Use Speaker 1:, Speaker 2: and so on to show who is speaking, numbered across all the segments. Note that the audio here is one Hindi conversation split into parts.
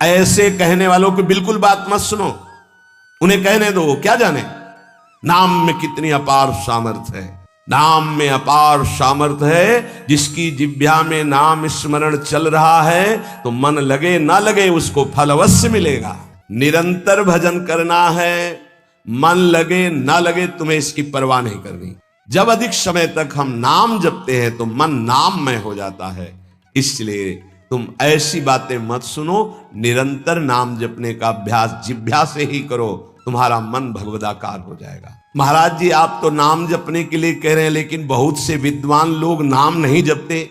Speaker 1: ऐसे कहने वालों की बिल्कुल बात मत सुनो, उन्हें कहने दो, क्या जाने नाम में कितनी अपार सामर्थ्य है। नाम में अपार सामर्थ्य है, जिसकी जिह्वा में नाम स्मरण चल रहा है तो मन लगे ना लगे उसको फल अवश्य मिलेगा। निरंतर भजन करना है, मन लगे ना लगे तुम्हें इसकी परवाह नहीं करनी। जब अधिक समय तक हम नाम जपते हैं तो मन नाम में हो जाता है, इसलिए तुम ऐसी बातें मत सुनो। निरंतर नाम जपने का अभ्यास जिह्वा से ही करो, तुम्हारा मन भगवदाकार हो जाएगा। महाराज जी आप तो नाम जपने के लिए कह रहे हैं, लेकिन बहुत से विद्वान लोग नाम नहीं जपते।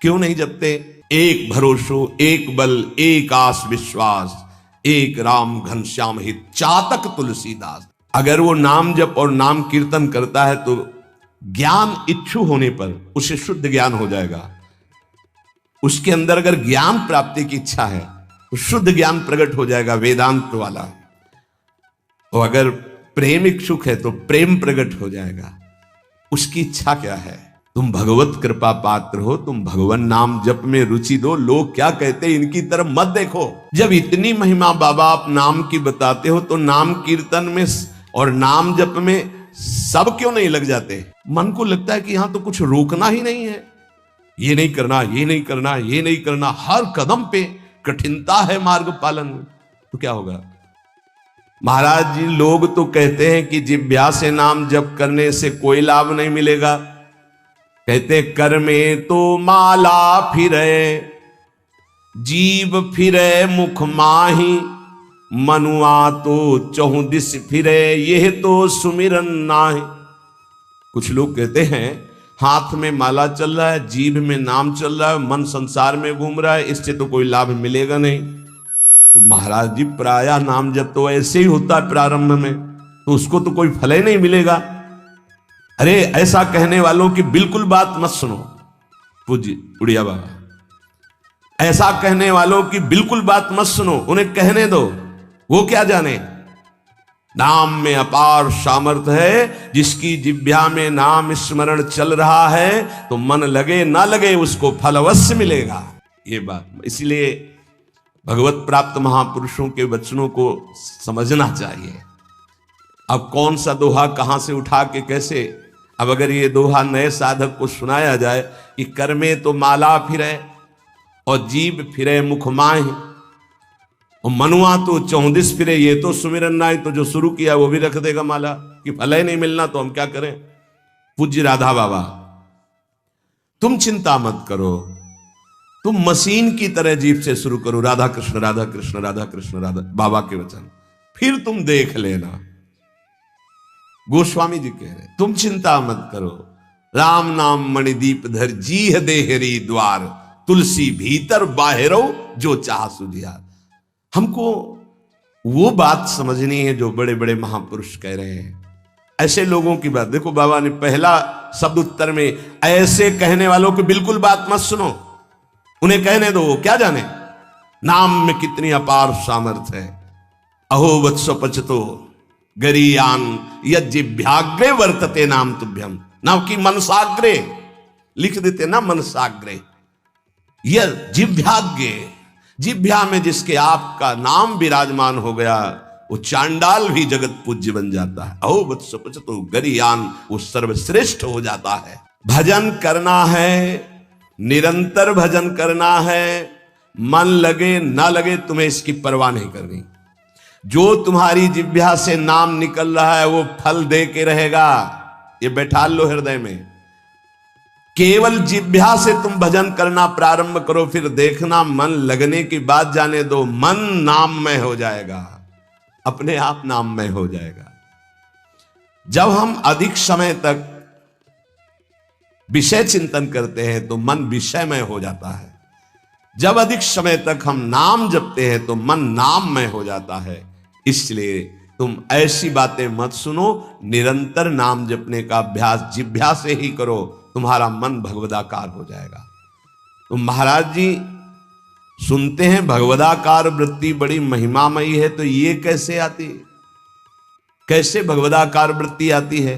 Speaker 1: क्यों नहीं जपते? एक भरोसो, एक बल, एक आस विश्वास, एक राम घनश्याम हित, चातक तुलसीदास। अगर वो नाम जप और नाम कीर्तन करता है तो ज्ञान इच्छु होने पर उसे शुद्ध ज्ञान हो जाएगा। उसके अंदर अगर ज्ञान प्राप्ति की इच्छा है तो शुद्ध ज्ञान प्रकट हो जाएगा, वेदांत वाला। और अगर प्रेम इच्छुक है तो प्रेम प्रकट हो जाएगा। उसकी इच्छा क्या है? तुम भगवत कृपा पात्र हो, तुम भगवान नाम जप में रुचि दो। लोग क्या कहते हैं इनकी तरफ मत देखो। जब इतनी महिमा बाबा आप नाम की बताते हो तो नाम कीर्तन में और नाम जप में सब क्यों नहीं लग जाते? मन को लगता है कि यहां तो कुछ रोकना ही नहीं है, ये नहीं करना, ये नहीं करना, ये नहीं करना। हर कदम पे कठिनता है मार्ग पालन में, तो क्या होगा? महाराज जी लोग तो कहते हैं कि जिह्वा से नाम जप करने से कोई लाभ नहीं मिलेगा। कहते कर में तो माला फिरे, जीव फिरे मुख माही, मनुआ तो चहु दिस फिरे, यह तो सुमिरन नाहि। कुछ लोग कहते हैं हाथ में माला चल रहा है, जीभ में नाम चल रहा है, मन संसार में घूम रहा है, इससे तो कोई लाभ मिलेगा नहीं। तो महाराज जी प्रायः नाम जब तो ऐसे ही होता है प्रारंभ में, तो उसको तो कोई फल ही नहीं मिलेगा। अरे ऐसा कहने वालों की बिल्कुल बात मत सुनो। पूज्य उड़िया बाबा, ऐसा कहने वालों की बिल्कुल बात मत सुनो, उन्हें कहने दो। वो क्या जाने नाम में अपार सामर्थ्य है, जिसकी जिह्वा में नाम स्मरण चल रहा है तो मन लगे ना लगे उसको फल अवश्य मिलेगा। ये बात इसलिए भगवत प्राप्त महापुरुषों के वचनों को समझना चाहिए। अब कौन सा दोहा कहां से उठा के कैसे, अब अगर ये दोहा नए साधक को सुनाया जाए कि कर में तो माला फिरे और जीभ फिरे मुख माहि, और मनुआ तो चौंदिस फिरे, ये तो सुमिरन नाहि। तो जो शुरू किया वो भी रख देगा माला कि फल ही नहीं मिलना, तो हम क्या करें? पूज्य राधा बाबा, तुम चिंता मत करो, तुम मशीन की तरह जीभ से शुरू करो, राधा कृष्ण राधा कृष्ण राधा कृष्ण राधा, बाबा के वचन, फिर तुम देख लेना। गोस्वामी जी कह रहे तुम चिंता मत करो, राम नाम मणिदीप धर, जीह देहरी द्वार, तुलसी भीतर बाहरो, जो चाह सुझियार। हमको वो बात समझनी है जो बड़े बड़े महापुरुष कह रहे हैं। ऐसे लोगों की बात देखो, बाबा ने पहला शब्द उत्तर में ऐसे कहने वालों की बिल्कुल बात मत सुनो, उन्हें कहने दो, क्या जाने नाम में कितनी अपार सामर्थ्य है। अहो वत्स पचतो गरीयान यज्जिभ्याग्रे वर्तते नाम तुभ्यम, नाम की मनसाग्रे लिख देते ना, मनसाग्रे यह जिभ्याग्रे, जिभ्या में जिसके आपका नाम विराजमान हो गया वो चांडाल भी जगत पूज्य बन जाता है। अहो वत्स पचतो गरीयान, वो सर्वश्रेष्ठ हो जाता है। भजन करना है, निरंतर भजन करना है, मन लगे ना लगे तुम्हें इसकी परवाह नहीं करनी। जो तुम्हारी जिह्वा से नाम निकल रहा है वो फल दे के रहेगा, ये बैठा लो हृदय में। केवल जिह्वा से तुम भजन करना प्रारंभ करो, फिर देखना मन लगने की बात जाने दो, मन नाममय हो जाएगा, अपने आप नाममय हो जाएगा। जब हम अधिक समय तक विषय चिंतन करते हैं तो मन विषयमय हो जाता है। जब अधिक समय तक हम नाम जपते हैं तो मन नाममय हो जाता है। इसलिए तुम ऐसी बातें मत सुनो, निरंतर नाम जपने का अभ्यास जिह्वा से ही करो, तुम्हारा मन भगवदाकार हो जाएगा। तो महाराज जी सुनते हैं भगवदाकार वृत्ति बड़ी महिमामयी है, तो ये कैसे आती, कैसे भगवदाकार वृत्ति आती है?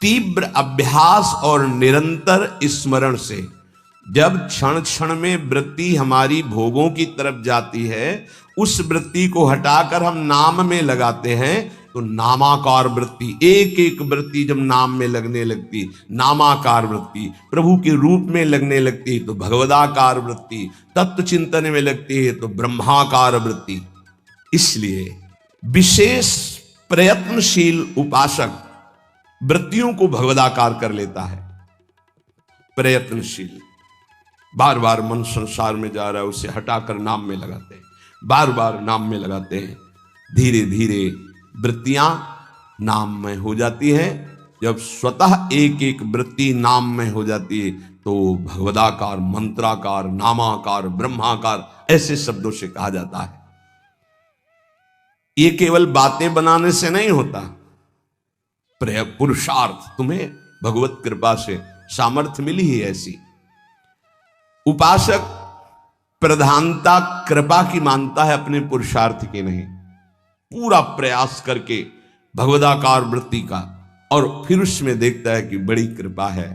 Speaker 1: तीव्र अभ्यास और निरंतर स्मरण से जब क्षण क्षण में वृत्ति हमारी भोगों की तरफ जाती है, उस वृत्ति को हटाकर हम नाम में लगाते हैं, तो नामाकार वृत्ति, एक एक वृत्ति जब नाम में लगने लगती, नामाकार वृत्ति प्रभु के रूप में लगने लगती तो भगवदाकार वृत्ति, तत्व चिंतन में लगती है तो ब्रह्माकार वृत्ति। इसलिए विशेष प्रयत्नशील उपासक वृत्तियों को भगवदाकार कर लेता है। प्रयत्नशील, बार बार मन संसार में जा रहा है, उसे हटाकर नाम में लगाते हैं, बार बार नाम में लगाते हैं। धीरे धीरे वृत्तियां नाम में हो जाती हैं। जब स्वतः एक एक वृत्ति नाम में हो जाती है तो भगवदाकार, मंत्राकार, नामाकार, ब्रह्माकार ऐसे शब्दों से कहा जाता है। ये केवल बातें बनाने से नहीं होता, पुरुषार्थ, तुम्हें भगवत कृपा से सामर्थ्य मिली ही ऐसी। उपासक प्रधानता कृपा की मानता है, अपने पुरुषार्थ की नहीं। पूरा प्रयास करके भगवदाकार वृत्ति का, और फिर उसमें देखता है कि बड़ी कृपा है,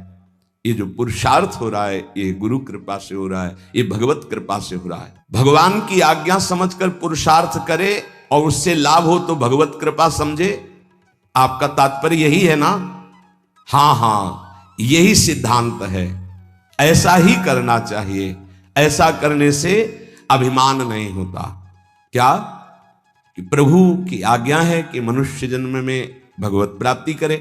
Speaker 1: ये जो पुरुषार्थ हो रहा है ये गुरु कृपा से हो रहा है, ये भगवत कृपा से हो रहा है। भगवान की आज्ञा समझकर पुरुषार्थ करे और उससे लाभ हो तो भगवत कृपा समझे। आपका तात्पर्य यही है ना? हाँ, यही सिद्धांत है। ऐसा ही करना चाहिए। ऐसा करने से अभिमान नहीं होता। क्या कि प्रभु की आज्ञा है कि मनुष्य जन्म में भगवत प्राप्ति करे,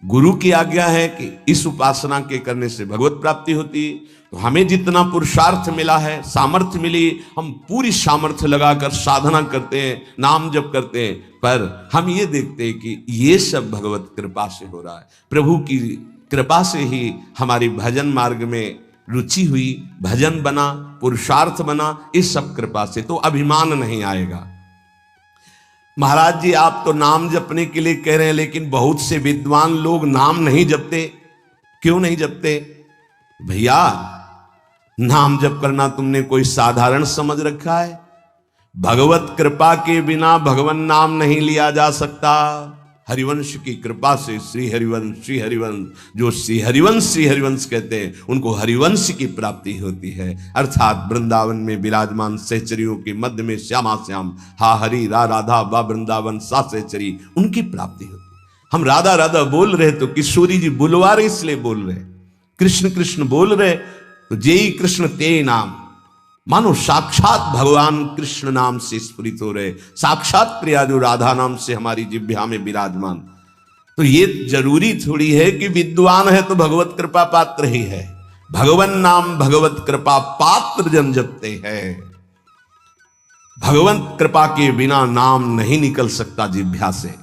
Speaker 1: गुरु की आज्ञा है कि इस उपासना के करने से भगवत प्राप्ति होती। तो हमें जितना पुरुषार्थ मिला है, सामर्थ्य मिली, हम पूरी सामर्थ्य लगाकर साधना करते हैं, नाम जप करते हैं, पर हम ये देखते हैं कि ये सब भगवत कृपा से हो रहा है। प्रभु की कृपा से ही हमारी भजन मार्ग में रुचि हुई, भजन बना, पुरुषार्थ बना, इस सब कृपा से। तो अभिमान नहीं आएगा। महाराज जी, आप तो नाम जपने के लिए कह रहे हैं, लेकिन बहुत से विद्वान लोग नाम नहीं जपते। क्यों नहीं जपते? भैया, नाम जप करना तुमने कोई साधारण समझ रखा है? भगवत कृपा के बिना भगवान नाम नहीं लिया जा सकता। हरिवंश की कृपा से श्री हरिवंश, जो श्री हरिवंश कहते हैं, उनको हरिवंश की प्राप्ति होती है। अर्थात वृंदावन में विराजमान सहचरियों के मध्य में श्यामा श्याम, हा हरि रा राधा बा वृंदावन सा सहचरी, उनकी प्राप्ति होती है। हम राधा राधा बोल रहे तो किशोरी जी बुलवा रहे, इसलिए बोल रहे। कृष्ण कृष्ण बोल रहे तो जेई कृष्ण ते नाम, मानो साक्षात भगवान कृष्ण नाम से स्फुरित हो रहे, साक्षात प्रिया जो राधा नाम से हमारी जिह्वा में विराजमान। तो ये जरूरी थोड़ी है कि विद्वान है तो भगवत कृपा पात्र ही है। भगवन नाम भगवत कृपा पात्र जन जपते हैं। भगवत कृपा के बिना नाम नहीं निकल सकता जिह्वा से।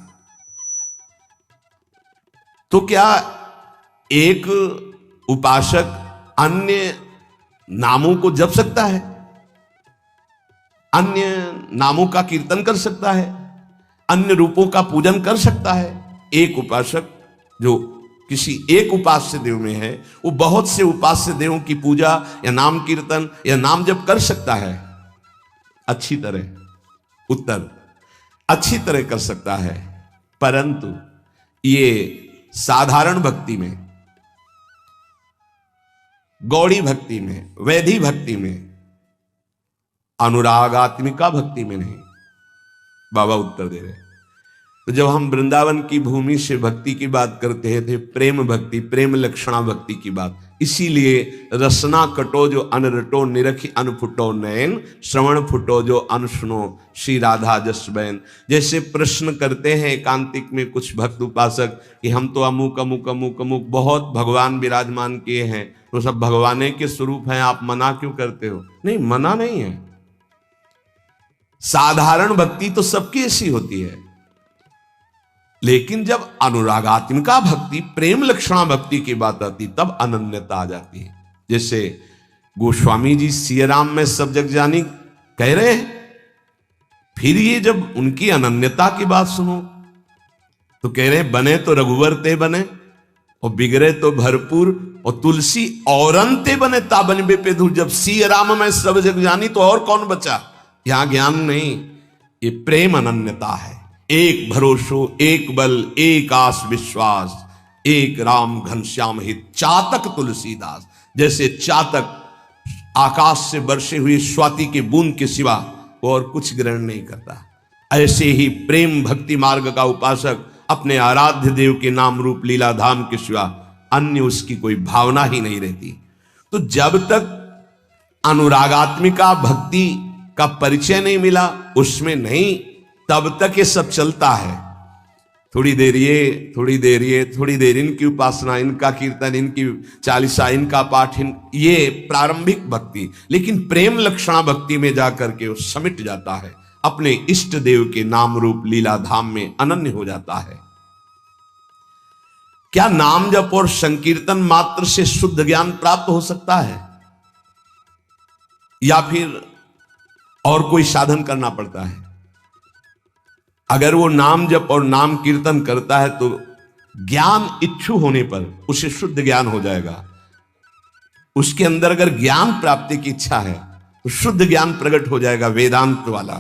Speaker 1: तो क्या एक उपासक अन्य नामों को जप सकता है? अन्य नामों का कीर्तन कर सकता है? अन्य रूपों का पूजन कर सकता है? एक उपासक जो किसी एक उपास्य देव में है, वो बहुत से उपास्य देवों की पूजा या नाम कीर्तन या नाम जप कर सकता है। अच्छी तरह, उत्तर अच्छी तरह कर सकता है, परंतु ये साधारण भक्ति में, गौड़ी भक्ति में, वैधि भक्ति में, अनुरागात्मिका भक्ति में नहीं। बाबा उत्तर दे रहे। तो जब हम वृंदावन की भूमि से भक्ति की बात करते थे, प्रेम भक्ति, प्रेम लक्षणा भक्ति की बात, इसीलिए रसना कटो जो अनरटो, निरखी अनफुटो नयन, श्रवण फुटो जो अनसुनो, श्री राधा जस बैन। जैसे प्रश्न करते हैं एकांतिक में कुछ भक्त उपासक कि हम तो अमुक अमुक अमुक अमुक बहुत भगवान विराजमान किए हैं, तो सब भगवान के स्वरूप हैं, आप मना क्यों करते हो? नहीं, मना नहीं है। साधारण भक्ति तो सबकी ऐसी होती है, लेकिन जब अनुरागात्मिका भक्ति, प्रेम लक्षणा भक्ति की बात आती, तब अनन्यता आ जाती है। जैसे गोस्वामी जी सियाराम में सब जग जानी कह रहे हैं, फिर ये जब उनकी अनन्यता की बात सुनो तो कह रहे बने तो रघुवर ते बने और बिगड़े तो भरपूर, और तुलसी औरंते बने ताबन पे धूल। जब सियाराम में सब जग जानी तो और कौन बचा? यहां ज्ञान नहीं, ये प्रेम अनन्यता है। एक भरोसो, एक बल, एक आस विश्वास, एक राम घनश्याम हित, चातक तुलसीदास। जैसे चातक आकाश से बरसे हुए स्वाति के बूंद के सिवा वो और कुछ ग्रहण नहीं करता, ऐसे ही प्रेम भक्ति मार्ग का उपासक अपने आराध्य देव के नाम रूप लीला धाम के सिवा अन्य उसकी कोई भावना ही नहीं रहती। तो जब तक अनुरागात्मिका भक्ति का परिचय नहीं मिला, उसमें नहीं, तब तक ये सब चलता है। थोड़ी देर ये, थोड़ी देर ये, थोड़ी देर इनकी उपासना, इनका कीर्तन, इनकी चालीसा, इनका पाठ, ये प्रारंभिक भक्ति। लेकिन प्रेम लक्षणा भक्ति में जाकर के वो समिट जाता है, अपने इष्ट देव के नाम रूप लीला धाम में अनन्य हो जाता है। क्या नाम जप और संकीर्तन मात्र से शुद्ध ज्ञान प्राप्त हो सकता है, या फिर और कोई साधन करना पड़ता है? अगर वो नाम जप और नाम कीर्तन करता है तो ज्ञान इच्छु होने पर उसे शुद्ध ज्ञान हो जाएगा। उसके अंदर अगर ज्ञान प्राप्ति की इच्छा है तो शुद्ध ज्ञान प्रकट हो जाएगा, वेदांत वाला।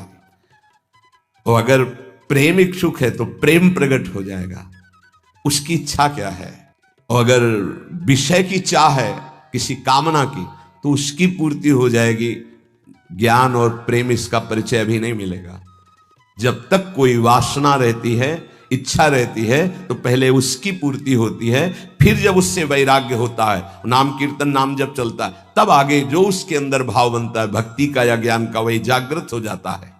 Speaker 1: और अगर प्रेम इच्छुक है तो प्रेम प्रकट हो जाएगा, उसकी इच्छा क्या है। और अगर विषय की चाह है, किसी कामना की, तो उसकी पूर्ति हो जाएगी। ज्ञान और प्रेम इसका परिचय अभी नहीं मिलेगा। जब तक कोई वासना रहती है, इच्छा रहती है, तो पहले उसकी पूर्ति होती है। फिर जब उससे वैराग्य होता है, नाम कीर्तन नाम जब चलता है, तब आगे जो उसके अंदर भाव बनता है भक्ति का या ज्ञान का, वही जागृत हो जाता है।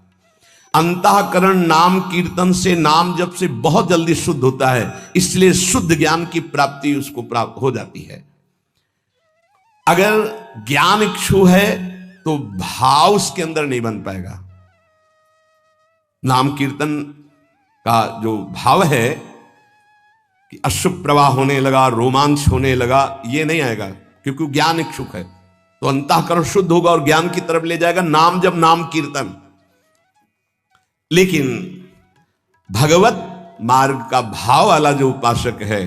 Speaker 1: अंतःकरण नाम कीर्तन से, नाम जप से बहुत जल्दी शुद्ध होता है, इसलिए शुद्ध ज्ञान की प्राप्ति उसको प्राप्त हो जाती है। अगर ज्ञान इच्छु है तो भाव उसके अंदर नहीं बन पाएगा। नाम कीर्तन का जो भाव है कि अश्रु प्रवाह होने लगा, रोमांच होने लगा, ये नहीं आएगा, क्योंकि ज्ञान इच्छुक है। तो अंतःकरण शुद्ध होगा और ज्ञान की तरफ ले जाएगा नाम जब नाम कीर्तन। लेकिन भगवत मार्ग का भाव वाला जो उपासक है,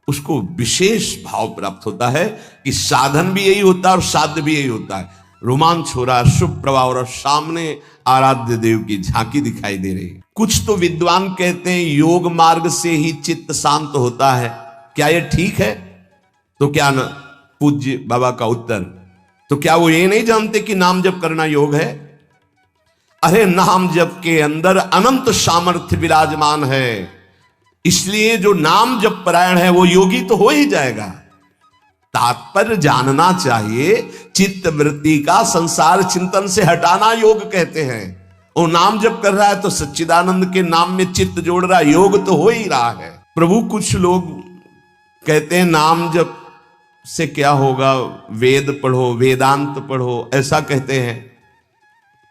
Speaker 1: उसको विशेष भाव प्राप्त होता है कि साधन भी यही होता है और साध्य भी यही होता है। रोमांच हो रहा है, शुभ प्रवाह हो रहा, सामने आराध्य देव की झांकी दिखाई दे रही। कुछ तो विद्वान कहते हैं योग मार्ग से ही चित्त शांत होता है। क्या यह ठीक है? तो क्या न पूज्य बाबा का उत्तर, तो क्या वो ये नहीं जानते कि नाम जप करना योग है? अरे नाम जप के अंदर अनंत सामर्थ्य विराजमान है, इसलिए जो नाम जप परायण है वो योगी तो हो ही जाएगा। तात्पर्य जानना चाहिए, चित्त वृत्ति का संसार चिंतन से हटाना योग कहते हैं। और नाम जप कर रहा है तो सच्चिदानंद के नाम में चित्त जोड़ रहा है, योग तो हो ही रहा है। प्रभु कुछ लोग कहते हैं नाम जप से क्या होगा, वेद पढ़ो, वेदांत पढ़ो, ऐसा कहते हैं।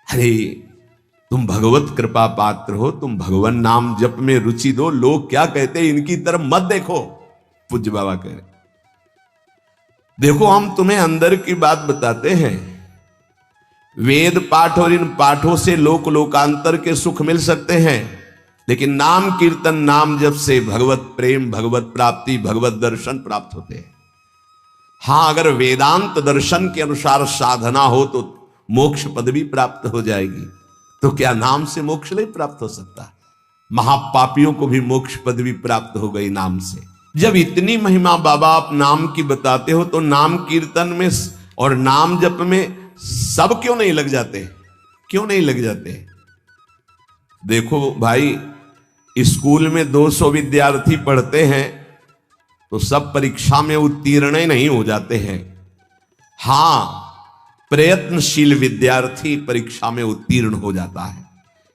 Speaker 1: अरे तुम भगवत कृपा पात्र हो, तुम भगवान नाम जप में रुचि दो। लोग क्या कहते हैं इनकी तरफ मत देखो। पूज्य बाबा कह रहे, देखो हम तुम्हें अंदर की बात बताते हैं। वेद पाठ और इन पाठों से लोक लोकांतर के सुख मिल सकते हैं, लेकिन नाम कीर्तन नाम जप से भगवत प्रेम, भगवत प्राप्ति, भगवत दर्शन प्राप्त होते हैं। हां, अगर वेदांत दर्शन के अनुसार साधना हो तो मोक्ष पदवी प्राप्त हो जाएगी। तो क्या नाम से मोक्ष नहीं प्राप्त हो सकता? महापापियों को भी मोक्ष पदवी प्राप्त हो गई नाम से। जब इतनी महिमा बाबा आप नाम की बताते हो, तो नाम कीर्तन में और नाम जप में सब क्यों नहीं लग जाते? क्यों नहीं लग जाते? देखो भाई, स्कूल में 200 विद्यार्थी पढ़ते हैं तो सब परीक्षा में उत्तीर्ण नहीं हो जाते हैं। हां, प्रयत्नशील विद्यार्थी परीक्षा में उत्तीर्ण हो जाता है।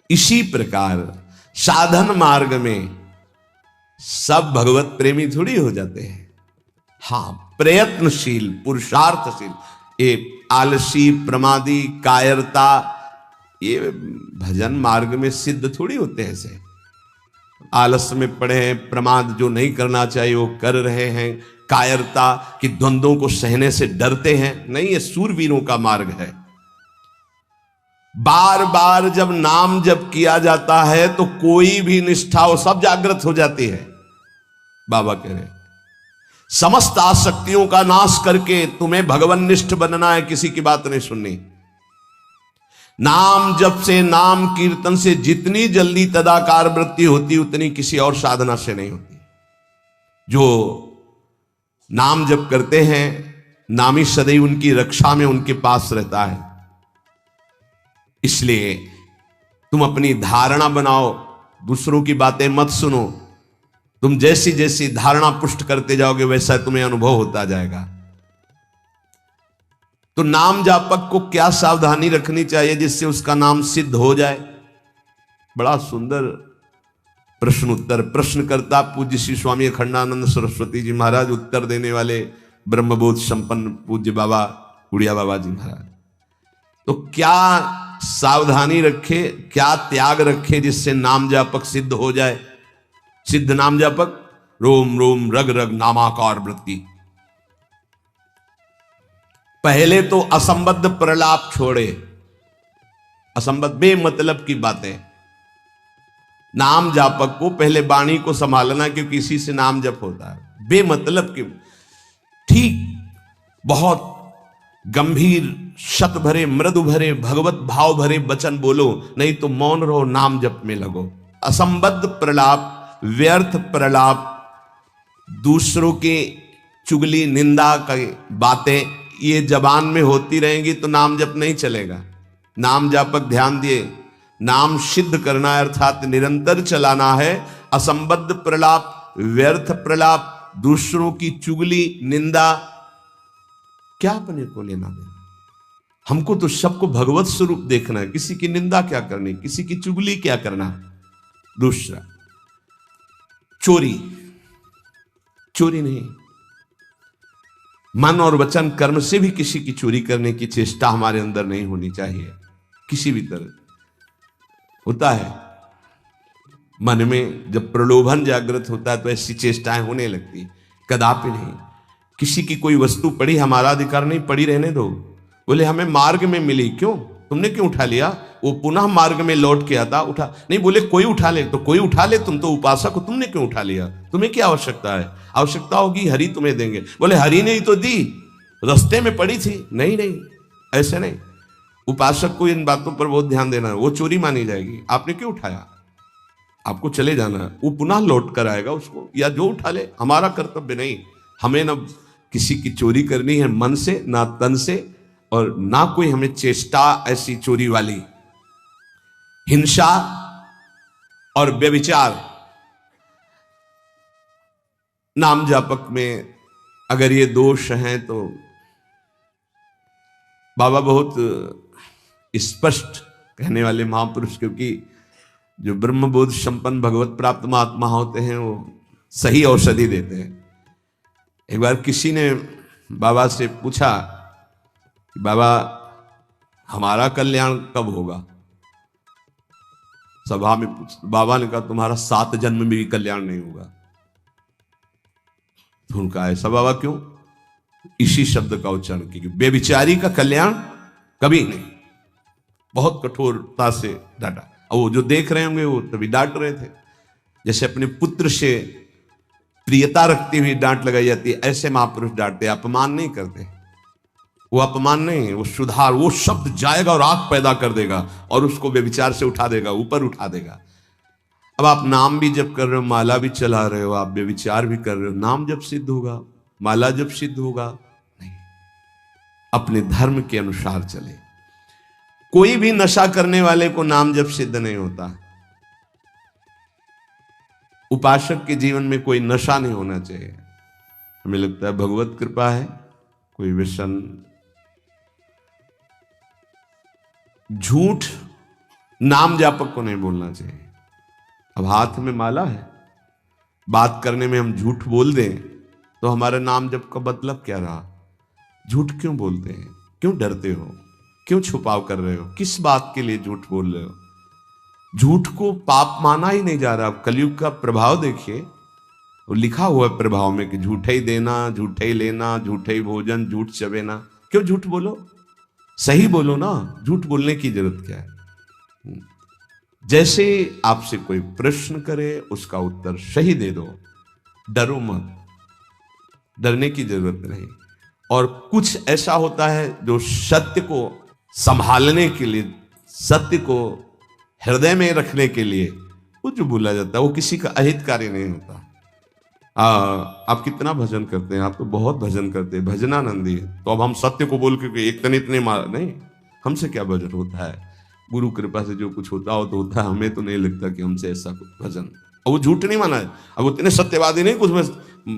Speaker 1: इसी प्रकार साधन मार्ग में सब भगवत प्रेमी थोड़ी हो जाते हैं। हां, प्रयत्नशील, पुरुषार्थशील, ये आलसी, प्रमादी, कायरता, ये भजन मार्ग में सिद्ध थोड़ी होते हैं। ऐसे आलस में पड़े हैं, प्रमाद जो नहीं करना चाहिए वो कर रहे हैं, कायरता कि द्वंद्वों को सहने से डरते हैं, नहीं, ये सूरवीरों का मार्ग है। बार बार जब नाम जप किया जाता है तो कोई भी निष्ठा हो सब जागृत हो जाती है। बाबा कह रहे समस्त आसक्तियों का नाश करके तुम्हें भगवननिष्ठ बनना है, किसी की बात नहीं सुननी। नाम जप से, नाम कीर्तन से जितनी जल्दी तदाकार वृत्ति होती उतनी किसी और साधना से नहीं होती। जो नाम जप करते हैं नाम ही सदैव उनकी रक्षा में उनके पास रहता है। इसलिए तुम अपनी धारणा बनाओ, दूसरों की बातें मत सुनो। तुम जैसी जैसी धारणा पुष्ट करते जाओगे वैसा तुम्हें अनुभव होता जाएगा। तो नाम जापक को क्या सावधानी रखनी चाहिए जिससे उसका नाम सिद्ध हो जाए? बड़ा सुंदर प्रश्न उत्तर प्रश्नकर्ता पूज्य श्री स्वामी अखंडानंद सरस्वती जी महाराज, उत्तर देने वाले ब्रह्मबोध संपन्न पूज्य बाबा उड़िया बाबा जी महाराज। तो क्या सावधानी रखे, क्या त्याग रखे जिससे नाम जापक सिद्ध हो जाए? सिद्ध नाम जापक रोम रोम रग रग नामाकार वृत्ति। पहले तो असंबद्ध प्रलाप छोड़े, असंबद्ध बेमतलब की बातें। नाम जापक को पहले वाणी को संभालना, क्योंकि इसी से नाम जप होता है। बेमतलब की, ठीक बहुत गंभीर शत भरे मृदु भरे भगवत भाव भरे वचन बोलो, नहीं तो मौन रहो, नाम जप में लगो। असंबद्ध प्रलाप, व्यर्थ प्रलाप, दूसरों के चुगली निंदा की बातें ये जबान में होती रहेंगी तो नाम जप नहीं चलेगा। नाम जापक ध्यान दिए, नाम सिद्ध करना है अर्थात निरंतर चलाना है। असंबद्ध प्रलाप, व्यर्थ प्रलाप, दूसरों की चुगली निंदा, क्या अपने को लेना देना? हमको तो सबको भगवत स्वरूप देखना है। किसी की निंदा क्या करनी, किसी की चुगली क्या करना। दूसरा, चोरी, चोरी नहीं, मन और वचन कर्म से भी किसी की चोरी करने की चेष्टा हमारे अंदर नहीं होनी चाहिए। किसी भी तरह होता है मन में जब प्रलोभन जागृत होता है तो ऐसी चेष्टाएं होने लगती, कदापि नहीं। किसी की कोई वस्तु पड़ी, हमारा अधिकार नहीं, पड़ी रहने दो। बोले हमें मार्ग में मिली, क्यों, तुमने क्यों उठा लिया? वो पुनः मार्ग में लौट के आता, उठा नहीं। बोले कोई उठा ले, तो कोई उठा ले, तुम तो उपासक हो, तुमने क्यों उठा लिया? तुम्हें क्या आवश्यकता है? आवश्यकता होगी हरि तुम्हें देंगे। बोले हरि ने ही तो दी, रास्ते में पड़ी थी। नहीं नहीं, ऐसे नहीं। उपासक को इन बातों पर बहुत ध्यान देना है, वो चोरी मानी जाएगी। आपने क्यों उठाया? आपको चले जाना है, वो पुनः लौट कर आएगा उसको, या जो उठा ले। हमारा कर्तव्य नहीं, हमें न किसी की चोरी करनी है मन से, ना तन से, और ना कोई हमें चेष्टा ऐसी चोरी वाली। हिंसा और व्यभिचार नाम जापक में अगर ये दोष हैं तो बाबा बहुत स्पष्ट कहने वाले महापुरुष, क्योंकि जो ब्रह्मबोध संपन्न भगवत प्राप्त महात्मा होते हैं वो सही औषधि देते हैं। एक बार किसी ने बाबा से पूछा कि बाबा हमारा कल्याण कब होगा? सभा में बाबा ने कहा तुम्हारा 7 जन्म में भी कल्याण नहीं होगा। तो उनका ऐसा बाबा क्यों? इसी शब्द का उच्चारण कीजिए, बेविचारी का कल्याण कभी नहीं। बहुत कठोरता से डांटा, और वो जो देख रहे होंगे वो तभी डांट रहे थे। जैसे अपने पुत्र से प्रियता रखती हुई डांट लगाई जाती है, ऐसे महापुरुष डांटते, अपमान नहीं करते। वो अपमान नहीं, वो सुधार, वो शब्द जाएगा और आग पैदा कर देगा और उसको बेविचार से उठा देगा, ऊपर उठा देगा। अब आप नाम भी जप कर रहे हो, माला भी चला रहे हो, आप बेविचार भी कर रहे हो, नाम जब सिद्ध होगा, माला जब सिद्ध होगा? नहीं। अपने धर्म के अनुसार चले। कोई भी नशा करने वाले को नाम जब सिद्ध नहीं होता। उपासक के जीवन में कोई नशा नहीं होना चाहिए। हमें लगता है भगवत कृपा है, कोई व्यसन, झूठ नाम जापक को नहीं बोलना चाहिए। अब हाथ में माला है, बात करने में हम झूठ बोल दें तो हमारा नाम जप का मतलब क्या रहा? झूठ क्यों बोलते हैं? क्यों डरते हो? क्यों छुपाव कर रहे हो? किस बात के लिए झूठ बोल रहे हो? झूठ को पाप माना ही नहीं जा रहा। अब कलयुग का प्रभाव देखिए, वो लिखा हुआ है प्रभाव में कि झूठे ही देना, झूठे ही लेना, झूठे ही भोजन, झूठ चबेना। क्यों झूठ बोलो? सही बोलो ना, झूठ बोलने की जरूरत क्या है? जैसे आपसे कोई प्रश्न करे उसका उत्तर सही दे दो, डरो मत, डरने की जरूरत नहीं। और कुछ ऐसा होता है जो सत्य को संभालने के लिए, सत्य को हृदय में रखने के लिए वो जो बोला जाता है वो किसी का अहितकारी नहीं होता। आप कितना भजन करते हैं? आप तो बहुत भजन करते हैं, भजनानंदी है। तो अब हम सत्य को बोल के एक तने इतने मार नहीं, हमसे क्या भजन होता है? गुरु कृपा से जो कुछ होता हो तो होता है, हमें तो नहीं लगता कि हमसे ऐसा कुछ भजन। और वो झूठ नहीं माना है, अब उतने सत्यवादी नहीं कुछ में,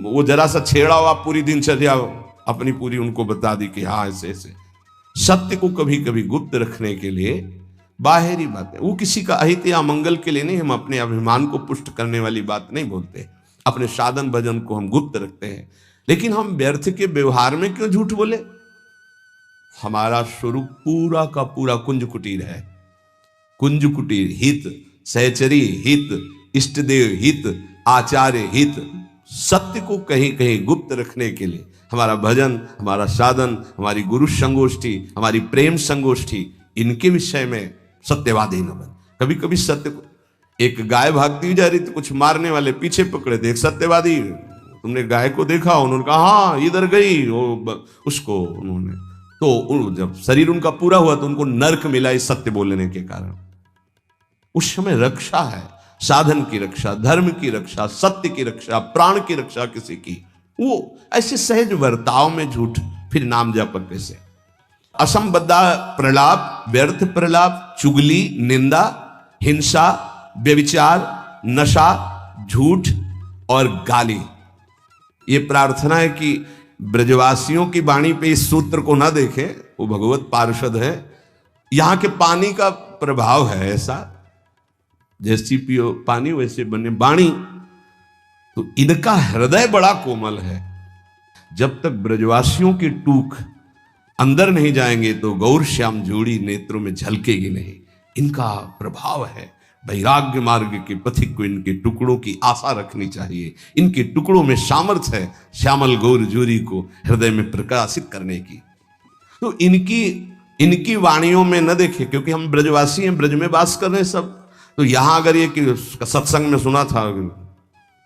Speaker 1: वो जरा सा छेड़ा हो, आप पूरी दिनचर्या अपनी पूरी उनको बता दी कि हाँ ऐसे ऐसे। सत्य को कभी कभी गुप्त रखने के लिए बाहरी बातें, वो किसी का अहित या मंगल के लिए नहीं, हम अपने अभिमान को पुष्ट करने वाली बात नहीं बोलते। अपने साधन भजन को हम गुप्त रखते हैं। लेकिन हम व्यर्थ के व्यवहार में क्यों झूठ बोले? हमारा स्वरूप पूरा का पूरा कुंज कुटीर है। कुंज कुटीर हित, सहचरी हित, इष्टदेव हित, आचार्य हित। सत्य को कहीं कहीं गुप्त रखने के लिए हमारा भजन, हमारा साधन, हमारी गुरु संगोष्ठी, हमारी प्रेम संगोष्ठी, इनके विषय में सत्यवादी न बन। कभी कभी सत्य को, एक गाय भागती जा रही थी, कुछ मारने वाले पीछे पकड़े थे, एक सत्यवादी, तुमने गाय को देखा? उन्होंने कहा हाँ इधर गई उसको उन्होंने, तो जब शरीर उनका पूरा हुआ तो उनको नर्क मिला इस सत्य बोलने के कारण। उस समय रक्षा है, साधन की रक्षा, धर्म की रक्षा, सत्य की रक्षा, प्राण की रक्षा किसी की, वो ऐसे सहज वर्ताव में झूठ, फिर नाम जप कैसे? असंबद्धा प्रलाप, व्यर्थ प्रलाप, चुगली, निंदा, हिंसा, व्यभिचार, नशा, झूठ और गाली। ये प्रार्थना है कि ब्रजवासियों की वाणी पे इस सूत्र को ना देखें, वो भगवत पार्षद है। यहां के पानी का प्रभाव है ऐसा, जैसी पियो पानी वैसे बने वाणी। तो इनका हृदय बड़ा कोमल है। जब तक ब्रजवासियों की टूक अंदर नहीं जाएंगे तो गौर श्याम जोड़ी नेत्रों में झलकेगी नहीं। इनका प्रभाव है। वैराग्य मार्ग के पथिक को इनके टुकड़ों की आशा रखनी चाहिए। इनके टुकड़ों में सामर्थ्य है श्यामल गौर जोड़ी को हृदय में प्रकाशित करने की। तो इनकी वाणियों में न देखे, क्योंकि हम ब्रजवासी हैं, ब्रज में वास कर रहे हैं सब। तो यहां अगर ये सत्संग में सुना था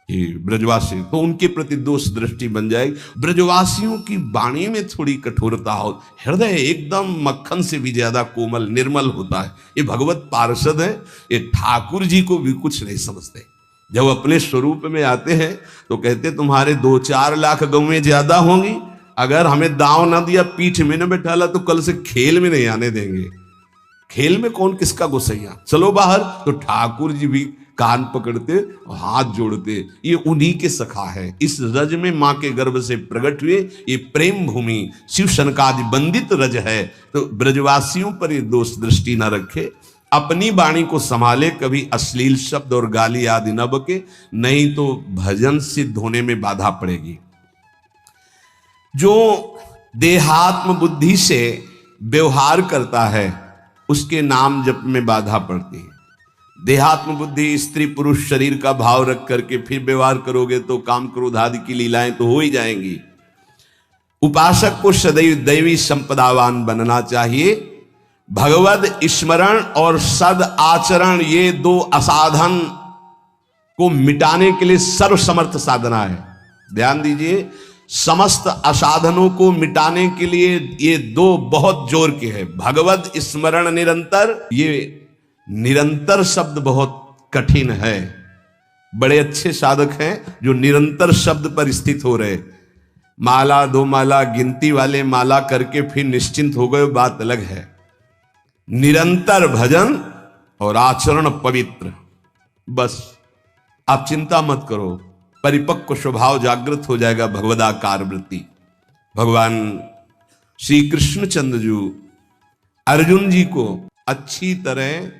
Speaker 1: कि ब्रजवासी, तो उनके प्रति दोष दृष्टि बन जाएगी। ब्रजवासियों की वाणी में थोड़ी कठोरता हो, हृदय एकदम मक्खन से भी ज्यादा कोमल निर्मल होता है। ये भगवत पार्षद है, ये ठाकुर जी को भी कुछ नहीं समझते। जब अपने स्वरूप में आते हैं तो कहते तुम्हारे 2-4 लाख गौवें ज्यादा होंगी, अगर हमें दांव ना दिया, पीठ में न बैठाला, तो कल से खेल में नहीं आने देंगे। खेल में कौन किसका गुस्सैया, चलो बाहर। तो ठाकुर जी भी कान पकड़ते और हाथ जोड़ते। ये उन्हीं के सखा है। इस रज में मां के गर्भ से प्रकट हुए ये प्रेम भूमि शिव शनकादि बंदित रज है। तो ब्रजवासियों पर ये दोष दृष्टि न रखे, अपनी वाणी को संभाले, कभी अश्लील शब्द और गाली आदि न बके, नहीं तो भजन सिद्ध होने में बाधा पड़ेगी। जो देहात्म बुद्धि से व्यवहार करता है उसके नाम जप में बाधा पड़ती है। देहात्म बुद्धि, स्त्री पुरुष शरीर का भाव रख करके फिर व्यवहार करोगे तो काम क्रोध आदि की लीलाएं तो हो ही जाएंगी। उपासक को सदैव दैवी संपदावान बनना चाहिए। भगवद स्मरण और सद आचरण, ये 2 असाधन को मिटाने के लिए सर्वसमर्थ साधना है। ध्यान दीजिए, समस्त असाधनों को मिटाने के लिए ये 2 बहुत जोर के हैं। भगवद स्मरण निरंतर, ये निरंतर शब्द बहुत कठिन है। बड़े अच्छे साधक हैं जो निरंतर शब्द पर स्थित हो रहे। माला 2 माला गिनती वाले माला करके फिर निश्चिंत हो गए, बात अलग है। निरंतर भजन और आचरण पवित्र, बस आप चिंता मत करो, परिपक्व स्वभाव जागृत हो जाएगा, भगवदाकार वृत्ति। भगवान श्री कृष्णचंद्र जी अर्जुन जी को अच्छी तरह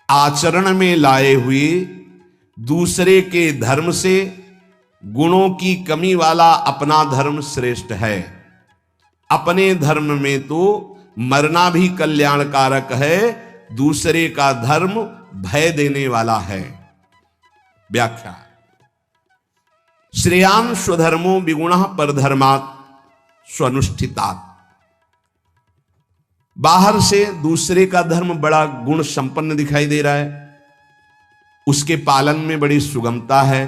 Speaker 1: आचरण में लाए हुए, दूसरे के धर्म से गुणों की कमी वाला अपना धर्म श्रेष्ठ है। अपने धर्म में तो मरना भी कल्याणकारक है, दूसरे का धर्म भय देने वाला है। व्याख्या: श्रेयान स्वधर्मो विगुणः परधर्मात् स्वनुष्ठितात्। बाहर से दूसरे का धर्म बड़ा गुण संपन्न दिखाई दे रहा है, उसके पालन में बड़ी सुगमता है,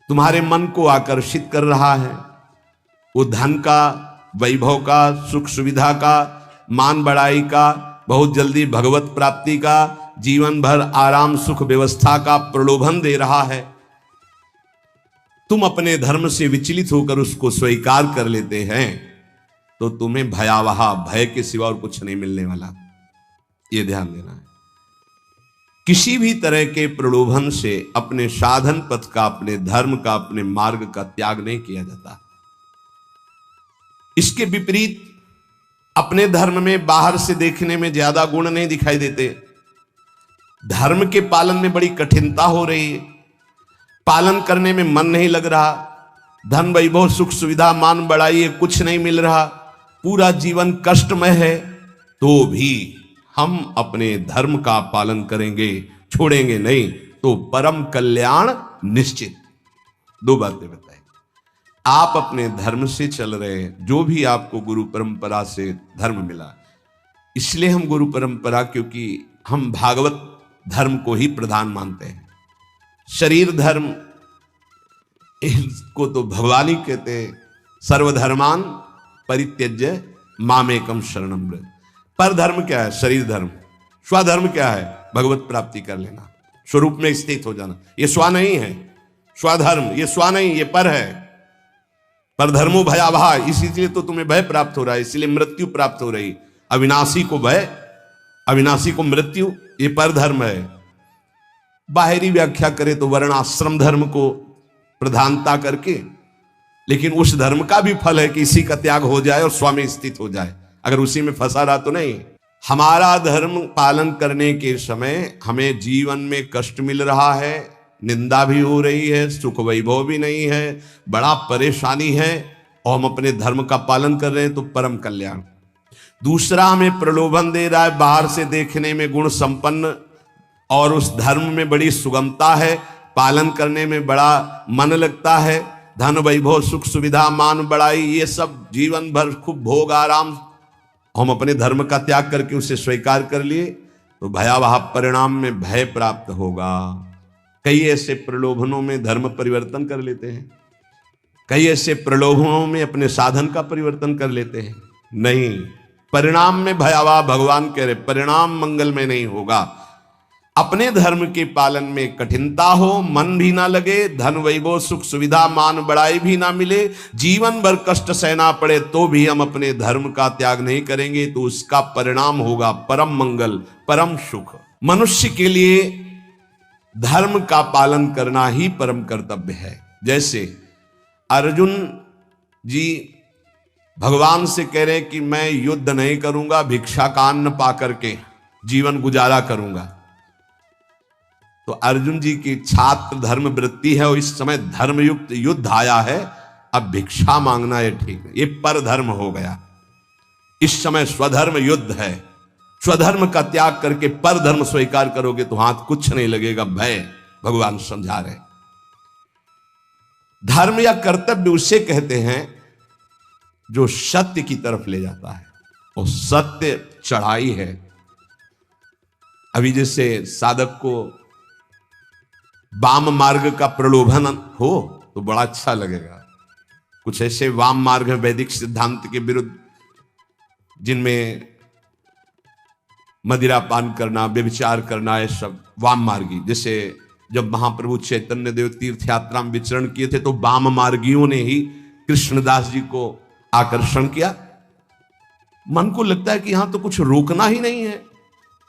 Speaker 1: तुम्हारे मन को आकर्षित कर रहा है। वो धन का, वैभव का, सुख सुविधा का, मान बढ़ाई का, बहुत जल्दी भगवत प्राप्ति का, जीवन भर आराम सुख व्यवस्था का प्रलोभन दे रहा है। तुम अपने धर्म से विचलित होकर उसको स्वीकार कर लेते हैं तो तुम्हें भयावह भय के सिवा और कुछ नहीं मिलने वाला। यह ध्यान देना है। किसी भी तरह के प्रलोभन से अपने साधन पथ का, अपने धर्म का, अपने मार्ग का त्याग नहीं किया जाता। इसके विपरीत अपने धर्म में बाहर से देखने में ज्यादा गुण नहीं दिखाई देते। धर्म के पालन में बड़ी कठिनता हो रही है, पालन करने में मन नहीं लग रहा, धन वैभव सुख सुविधा मान बढ़ाई कुछ नहीं मिल रहा, पूरा जीवन कष्टमय है, तो भी हम अपने धर्म का पालन करेंगे, छोड़ेंगे नहीं, तो परम कल्याण निश्चित। दो बातें बताई। आप अपने धर्म से चल रहे हैं, जो भी आपको गुरु परंपरा से धर्म मिला, इसलिए हम गुरु परंपरा, क्योंकि हम भागवत धर्म को ही प्रधान मानते हैं। शरीर धर्म इसको तो भगवान ही कहते हैं, सर्वधर्मान परित्यज्य मामेकम शरणम व्रज। पर धर्म क्या है? शरीर धर्म। स्वधर्म क्या है? भगवत प्राप्ति कर लेना, स्वरूप में स्थित हो जाना। ये स्व नहीं है स्वधर्म, ये स्व नहीं, ये पर है। पर धर्मो भयावह, इसीलिए तो तुम्हें भय प्राप्त हो रहा है, इसलिए मृत्यु प्राप्त हो रही। अविनाशी को भय, अविनाशी को मृत्यु, ये पर धर्म है। बाहरी व्याख्या करे तो वर्णाश्रम धर्म को प्रधानता करके, लेकिन उस धर्म का भी फल है कि इसी का त्याग हो जाए और स्वामी स्थित हो जाए। अगर उसी में फंसा रहा तो नहीं। हमारा धर्म पालन करने के समय हमें जीवन में कष्ट मिल रहा है, निंदा भी हो रही है, सुख वैभव भी नहीं है, बड़ा परेशानी है, और हम अपने धर्म का पालन कर रहे हैं तो परम कल्याण। दूसरा, हमें प्रलोभन दे रहा है, बाहर से देखने में गुण संपन्न और उस धर्म में बड़ी सुगमता है, पालन करने में बड़ा मन लगता है, धन वैभव सुख सुविधा मान बढ़ाई, ये सब जीवन भर खूब भोग आराम, हम अपने धर्म का त्याग करके उसे स्वीकार कर लिए तो भयावह परिणाम में भय प्राप्त होगा। कई ऐसे प्रलोभनों में धर्म परिवर्तन कर लेते हैं, कई ऐसे प्रलोभनों में अपने साधन का परिवर्तन कर लेते हैं। नहीं, परिणाम में भयावह, भगवान कह रहे परिणाम मंगलमय नहीं होगा। अपने धर्म के पालन में कठिनता हो, मन भी ना लगे, धन वैभव सुख सुविधा मान बढ़ाई भी ना मिले, जीवन भर कष्ट सहना पड़े, तो भी हम अपने धर्म का त्याग नहीं करेंगे, तो उसका परिणाम होगा परम मंगल, परम सुख। मनुष्य के लिए धर्म का पालन करना ही परम कर्तव्य है। जैसे अर्जुन जी भगवान से कह रहे हैं कि मैं युद्ध नहीं करूंगा, भिक्षा का अन्न पा करके जीवन गुजारा करूंगा। तो अर्जुन जी की छात्र धर्म वृत्ति है और इस समय धर्मयुक्त युद्ध आया है, अब भिक्षा मांगना ये ठीक है, ये पर धर्म हो गया। इस समय स्वधर्म युद्ध है, स्वधर्म का त्याग करके पर धर्म स्वीकार करोगे तो हाथ कुछ नहीं लगेगा, भय। भगवान समझा रहे धर्म या कर्तव्य उसे कहते हैं जो सत्य की तरफ ले जाता है, और सत्य चढ़ाई है। अभी जैसे साधक को वाम मार्ग का प्रलोभन हो तो बड़ा अच्छा लगेगा। कुछ ऐसे वाम मार्ग है वैदिक सिद्धांत के विरुद्ध, जिनमें मदिरा पान करना, व्यभिचार करना, ये सब वाम मार्गी। जैसे जब महाप्रभु चैतन्य देव तीर्थ यात्रा में विचरण किए थे तो वाम मार्गियों ने ही कृष्णदास जी को आकर्षण किया। मन को लगता है कि यहां तो कुछ रोकना ही नहीं है,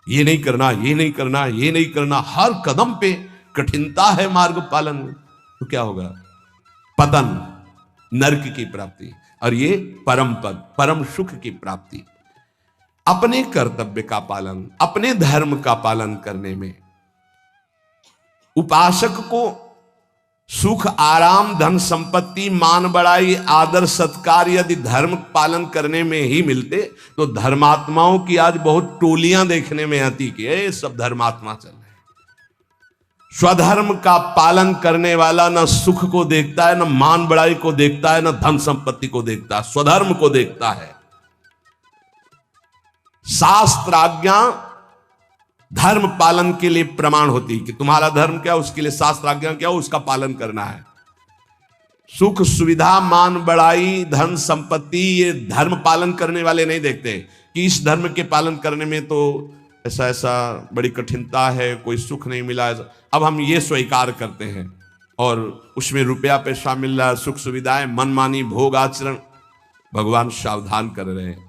Speaker 1: ये नहीं करना, ये नहीं करना, ये नहीं करना, हर कदम पे कठिनता है मार्ग पालन में, तो क्या होगा? पतन, नरक की प्राप्ति, और ये परम पद, परम सुख की प्राप्ति। अपने कर्तव्य का पालन, अपने धर्म का पालन करने में उपासक को सुख आराम धन संपत्ति मान बढ़ाई आदर सत्कार यदि धर्म पालन करने में ही मिलते तो धर्मात्माओं की आज बहुत टोलियां देखने में आती कि ये सब धर्मात्मा चल रहे हैं। स्वधर्म का पालन करने वाला न सुख को देखता है, न मान बढ़ाई को देखता है, न धन संपत्ति को देखता है, स्वधर्म को देखता है। शास्त्र आज्ञा धर्म पालन के लिए प्रमाण होती कि तुम्हारा धर्म क्या, उसके लिए शास्त्र आज्ञा क्या, उसका पालन करना है। सुख सुविधा मान बढ़ाई धन संपत्ति ये धर्म पालन करने वाले नहीं देखते कि इस धर्म के पालन करने में तो ऐसा ऐसा बड़ी कठिनता है, कोई सुख नहीं मिला। अब हम ये स्वीकार करते हैं और उसमें रुपया पैसा मिल रहा है, सुख सुविधाएं, मनमानी भोग आचरण, भगवान सावधान कर रहे हैं।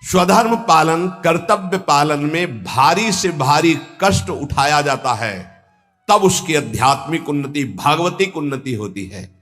Speaker 1: स्वधर्म पालन, कर्तव्य पालन में भारी से भारी कष्ट उठाया जाता है, तब उसकी आध्यात्मिक उन्नति, भागवतिक उन्नति होती है।